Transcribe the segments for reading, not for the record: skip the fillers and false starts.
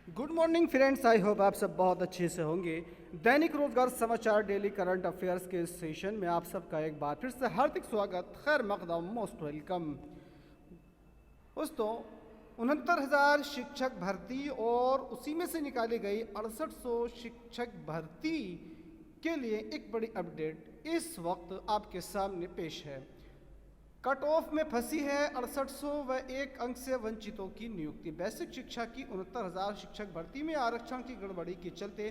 Good morning friends, I hope आप सब बहुत अच्छे से होंगे। दैनिक रोजगार समाचार डेली करंट अफेयर्स के इस सेशन में आप सबका एक बार फिर से हार्दिक स्वागत, खैर मकदम, मोस्ट वेलकम। दोस्तों, 69,000 शिक्षक भर्ती और उसी में से निकाली गई 6800 शिक्षक भर्ती के लिए एक बड़ी अपडेट इस वक्त आपके सामने पेश है। कट ऑफ में फंसी है 6800 व 1 अंक से वंचितों की नियुक्ति। बेसिक शिक्षा की 69,000 शिक्षक भर्ती में आरक्षण की गड़बड़ी के चलते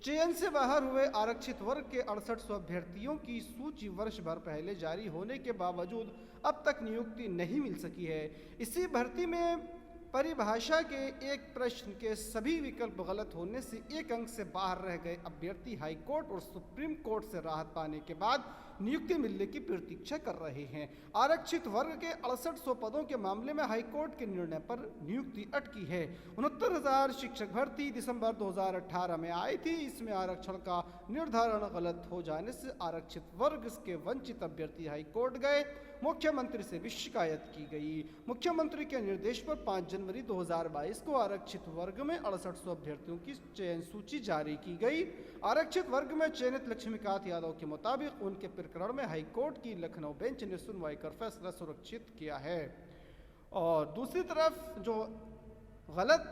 चयन से बाहर हुए आरक्षित वर्ग के 6800 अभ्यर्थियों की सूची वर्ष भर पहले जारी होने के बावजूद अब तक नियुक्ति नहीं मिल सकी है। इसी भर्ती में परिभाषा के एक प्रश्न के सभी विकल्प गलत होने से 1 अंक से बाहर रह गए अभ्यर्थी हाईकोर्ट और सुप्रीम कोर्ट से राहत पाने के बाद नियुक्ति मिलने की प्रतीक्षा कर रहे हैं। आरक्षित वर्ग के 6800 पदों के मामले में हाईकोर्ट के निर्णय पर नियुक्ति अटकी है। 69,000 शिक्षक भर्ती दिसंबर 2018 में आई थी। इसमें आरक्षण का निर्धारण गलत हो जाने से आरक्षित वर्ग के वंचित अभ्यर्थी हाईकोर्ट गए। मुख्यमंत्री से भी शिकायत की गई। मुख्यमंत्री के निर्देश पर 5 जनवरी 2022 को आरक्षित वर्ग में 6800 अभ्यर्थियों की चयन सूची जारी की गई। आरक्षित वर्ग में चयनित लक्ष्मीकांत यादव के मुताबिक उनके प्रकरण में हाईकोर्ट की लखनऊ बेंच ने सुनवाई कर फैसला सुरक्षित किया है। और दूसरी तरफ जो गलत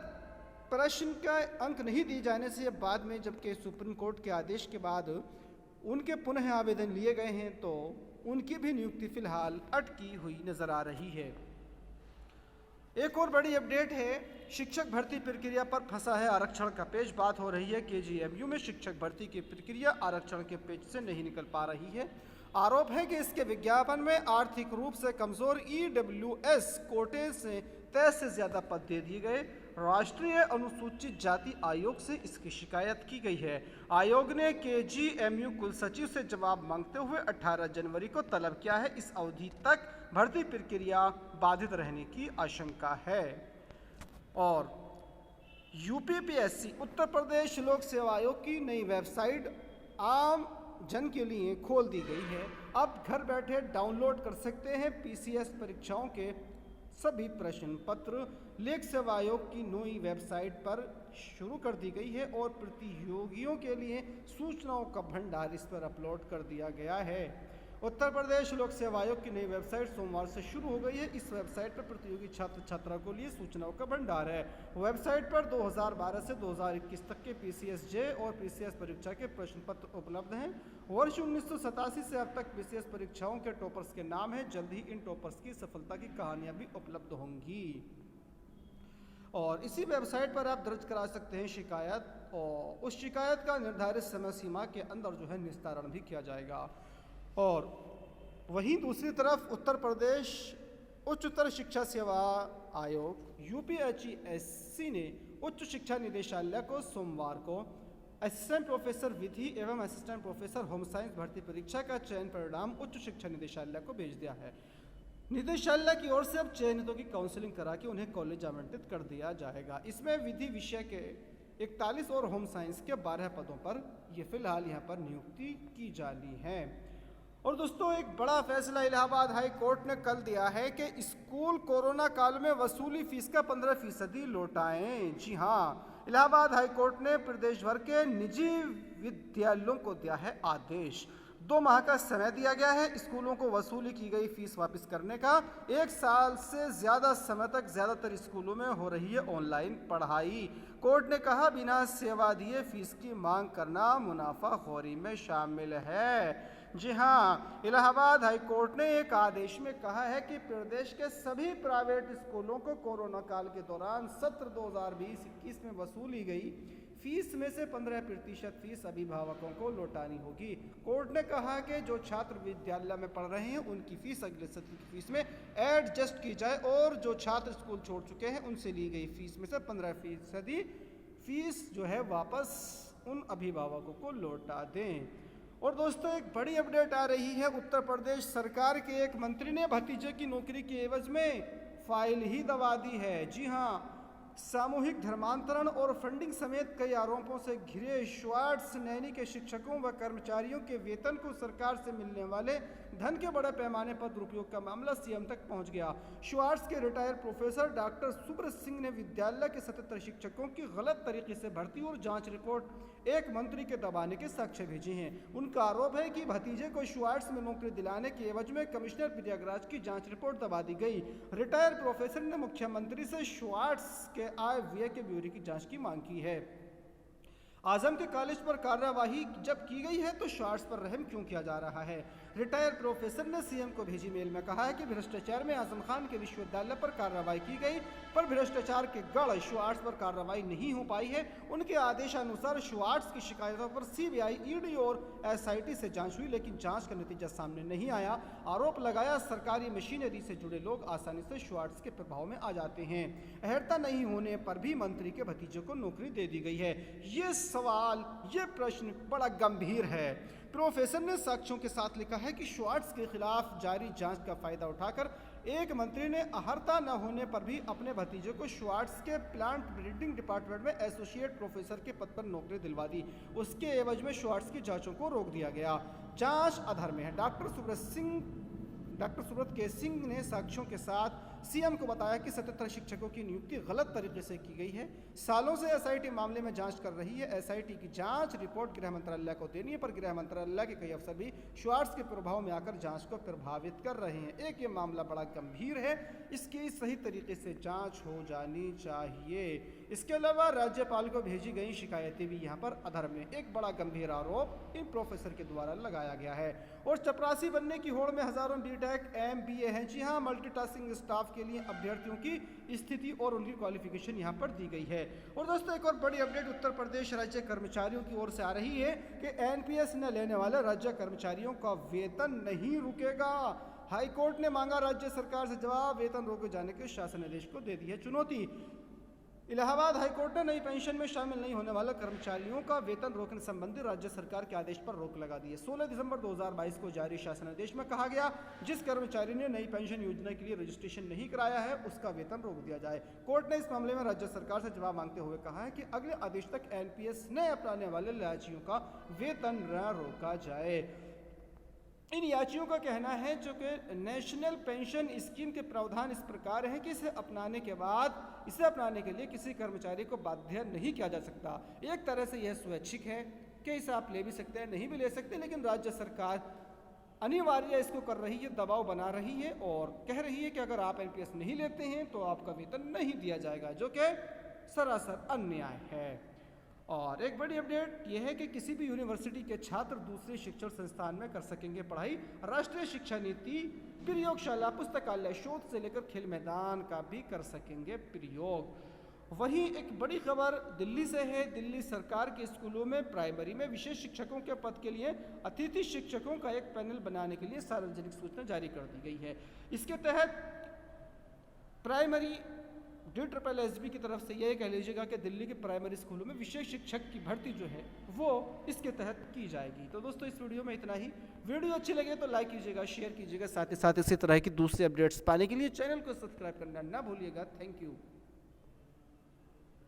प्रश्न का अंक नहीं दिए जाने से बाद में जबकि सुप्रीम कोर्ट के आदेश के बाद उनके पुनः आवेदन लिए गए हैं, तो उनकी भी नियुक्ति फिलहाल अटकी हुई नजर आ रही है। एक और बड़ी अपडेट है, शिक्षक भर्ती प्रक्रिया पर फंसा है आरक्षण का पेच। बात हो रही है केजीएमयू में शिक्षक भर्ती की प्रक्रिया आरक्षण के पेच से नहीं निकल पा रही है। आरोप है कि इसके विज्ञापन में आर्थिक रूप से कमजोर ईडब्ल्यूएस कोटे से 23 से ज्यादा पद दे दिए गए। राष्ट्रीय अनुसूचित जाति आयोग से इसकी शिकायत की गई है। आयोग ने केजीएमयू कुल सचिव से जवाब मांगते हुए 18 जनवरी को तलब किया है। इस अवधि तक भर्ती प्रक्रिया बाधित रहने की आशंका है। और यूपीपीएससी उत्तर प्रदेश लोक सेवा आयोग की नई वेबसाइट आम जन के लिए खोल दी गई है। अब घर बैठे डाउनलोड कर सकते हैं पीसीएस परीक्षाओं के सभी प्रश्न पत्र। लोक सेवा आयोग की नई वेबसाइट पर शुरू कर दी गई है और प्रतियोगियों के लिए सूचनाओं का भंडार इस पर अपलोड कर दिया गया है। उत्तर प्रदेश लोक सेवा आयोग की नई वेबसाइट सोमवार से शुरू हो गई है। इस वेबसाइट पर प्रतियोगी छात्र छात्रा को लिए सूचनाओं का भंडार है। वेबसाइट पर 2012 से 2021 तक के पीसीएस-जे और पीसीएस परीक्षा के प्रश्न पत्र उपलब्ध हैं। वर्ष 1987 से अब तक पीसीएस परीक्षाओं के टॉपर्स के नाम हैं। जल्द ही इन टॉपर्स की सफलता की कहानियां भी उपलब्ध होंगी और इसी वेबसाइट पर आप दर्ज करा सकते हैं शिकायत, और उस शिकायत का निर्धारित समय सीमा के अंदर जो है निस्तारण भी किया जाएगा। और वहीं दूसरी तरफ उत्तर प्रदेश उच्चतर शिक्षा सेवा आयोग यूपीएचईएससी ने उच्च शिक्षा निदेशालय को सोमवार को असिस्टेंट प्रोफेसर विधि एवं असिस्टेंट प्रोफेसर होम साइंस भर्ती परीक्षा का चयन परिणाम उच्च शिक्षा निदेशालय को भेज दिया है। निदेशालय की ओर से अब चयनितों की काउंसलिंग करा के उन्हें कॉलेज आवंटित कर दिया जाएगा। इसमें विधि विषय के 41 और होम साइंस के 12 पदों पर ये फिलहाल यहाँ पर नियुक्ति की जानी है। और दोस्तों, एक बड़ा फैसला इलाहाबाद हाई कोर्ट ने कल दिया है कि स्कूल कोरोना काल में वसूली फीस का 15% लौटाएं। जी हाँ, इलाहाबाद हाई कोर्ट ने प्रदेश भर के निजी विद्यालयों को दिया है आदेश। 2 माह का समय दिया गया है स्कूलों को वसूली की गई फीस वापस करने का। 1 साल से ज्यादा समय तक ज्यादातर स्कूलों में हो रही है ऑनलाइन पढ़ाई। कोर्ट ने कहा, बिना सेवा दिए फीस की मांग करना मुनाफाखोरी में शामिल है। जी हाँ, इलाहाबाद हाई कोर्ट ने एक आदेश में कहा है कि प्रदेश के सभी प्राइवेट स्कूलों को कोरोना काल के दौरान सत्र 2020-21 में वसूली गई फीस में से 15% फीस अभिभावकों को लौटानी होगी। कोर्ट ने कहा कि जो छात्र विद्यालय में पढ़ रहे हैं उनकी फीस अगले सत्र की फीस में एडजस्ट की जाए और जो छात्र स्कूल छोड़ चुके हैं उनसे ली गई फीस में से 15% फीस जो है वापस उन अभिभावकों को लौटा दें। और दोस्तों, एक बड़ी अपडेट आ रही है। उत्तर प्रदेश सरकार के एक मंत्री ने भतीजे की नौकरी के एवज में फाइल ही दबा दी है। जी हाँ, सामूहिक धर्मांतरण और फंडिंग समेत कई आरोपों से घिरे श्वार्ट्स नैनी के शिक्षकों व कर्मचारियों के वेतन को सरकार से मिलने वाले धन के बड़े पैमाने पर दुरुपयोग का मामला सीएम तक पहुंच गया। श्वार्ट्ज के retired professor doctor Subrat Singh ने विद्यालय के 77 शिक्षकों की गलत तरीके से भर्ती और जांच रिपोर्ट एक मंत्री के दबाने के साक्ष्य भेजे हैं। उनका आरोप है कि भतीजे को श्वार्ट्ज में नौकरी दिलाने के एवज में कमिश्नर प्रयागराज की जांच रिपोर्ट दबा दी गई। रिटायर्ड प्रोफेसर ने मुख्यमंत्री से श्वार्ट्ज के आय व्यय के ब्यौरे की जांच की मांग की है। आजम के कॉलेज पर कार्रवाई जब की गई है तो श्वार्ट्ज पर रहम क्यों किया जा रहा है? रिटायर्ड प्रोफेसर ने सीएम को भेजी मेल में कहा है कि भ्रष्टाचार में आजम खान के विश्वविद्यालय पर कार्रवाई की गई, पर भ्रष्टाचार के गढ़ श्वार्ट्ज पर कार्रवाई नहीं हो पाई है। उनके आदेशानुसार श्वार्ट्ज की शिकायतों पर सीबीआई, ईडी और एसआईटी से जांच हुई, लेकिन जांच का नतीजा सामने नहीं आया। आरोप लगाया सरकारी मशीनरी से जुड़े लोग आसानी से श्वार्ट्ज के प्रभाव में आ जाते हैं। अहर्ता नहीं होने पर भी मंत्री के भतीजे को नौकरी दे दी गई है। ये सवाल, ये प्रश्न बड़ा गंभीर है। प्रोफेसर ने साक्ष्यों के साथ लिखा है कि श्वार्ट्ज के खिलाफ जारी जांच का फायदा उठाकर एक मंत्री ने अहर्ता न होने पर भी अपने भतीजे को श्वार्ट्ज के प्लांट ब्रीडिंग डिपार्टमेंट में एसोसिएट प्रोफेसर के पद पर नौकरी दिलवा दी। उसके एवज में श्वार्ट्ज की जांचों को रोक दिया गया। जांच अधर में है। डॉक्टर सुब्रत के सिंह ने साक्ष्यों के साथ सीएम को बताया कि 77 शिक्षकों की नियुक्ति गलत तरीके से की गई है। सालों से एसआईटी मामले में जांच कर रही है। एसआईटी की जांच रिपोर्ट गृह मंत्रालय को देनी है, पर गृह मंत्रालय के कई अफसर भी श्वार्ट्ज के प्रभाव में आकर जांच को प्रभावित कर रहे हैं। एक ये मामला बड़ा गंभीर है, इसकी सही तरीके से जांच हो जानी चाहिए। इसके अलावा राज्यपाल को भेजी गई शिकायतें भी यहाँ पर अधर में। एक बड़ा गंभीर आरोप इन प्रोफेसर के द्वारा लगाया गया है। और चपरासी बनने की होड़ में हजारों बीटेक एमबीए हैं। जी हाँ, मल्टीटास्किंग स्टाफ के लिए अभ्यर्थियों की स्थिति और उनकी क्वालिफिकेशन यहाँ पर दी गई है। और दोस्तों, एक और बड़ी अपडेट उत्तर प्रदेश राज्य कर्मचारियों की ओर से आ रही है कि एनपीएस न लेने वाले राज्य कर्मचारियों का वेतन नहीं रुकेगा। हाईकोर्ट ने मांगा राज्य सरकार से जवाब, वेतन रोके जाने के शासन आदेश को दे दी है चुनौती। इलाहाबाद हाईकोर्ट ने नई पेंशन में शामिल नहीं होने वाले कर्मचारियों का वेतन रोकने संबंधी राज्य सरकार के आदेश पर रोक लगा दी है। 16 दिसंबर 2022 को जारी शासनादेश में कहा गया, जिस कर्मचारी ने नई पेंशन योजना के लिए रजिस्ट्रेशन नहीं कराया है उसका वेतन रोक दिया जाए। कोर्ट ने इस मामले में राज्य सरकार से जवाब मांगते हुए कहा है कि अगले आदेश तक एनपीएस न अपनाने वाले याचियों का वेतन न रोका जाए। इन याचियों का कहना है जो कि नेशनल पेंशन स्कीम के प्रावधान इस प्रकार हैं कि इसे अपनाने के लिए किसी कर्मचारी को बाध्य नहीं किया जा सकता। एक तरह से यह स्वैच्छिक है कि इसे आप ले भी सकते हैं, नहीं भी ले सकते, लेकिन राज्य सरकार अनिवार्य इसको कर रही है, दबाव बना रही है और कह रही है कि अगर आप एनपीएस नहीं लेते हैं तो आपका वेतन नहीं दिया जाएगा, जो कि सरासर अन्याय है। और एक बड़ी अपडेट यह है कि किसी भी यूनिवर्सिटी के छात्र दूसरे शिक्षण संस्थान में कर सकेंगे पढ़ाई। राष्ट्रीय शिक्षा नीति प्रयोगशाला, पुस्तकालय, शोध से लेकर खेल मैदान का भी कर सकेंगे प्रयोग। वहीं एक बड़ी खबर दिल्ली से है। दिल्ली सरकार के स्कूलों में प्राइमरी में विशेष शिक्षकों के पद के लिए अतिथि शिक्षकों का एक पैनल बनाने के लिए सार्वजनिक सूचना जारी कर दी गई है। इसके तहत प्राइमरी DSSB की तरफ से यह कह लीजिएगा कि दिल्ली के प्राइमरी स्कूलों में विशेष शिक्षक की भर्ती जो है वो इसके तहत की जाएगी। तो दोस्तों, इस वीडियो में इतना ही। वीडियो अच्छी लगे तो लाइक कीजिएगा, शेयर कीजिएगा, साथ ही साथ इसी तरह की दूसरी अपडेट्स पाने के लिए चैनल को सब्सक्राइब करना ना भूलिएगा। Thank you.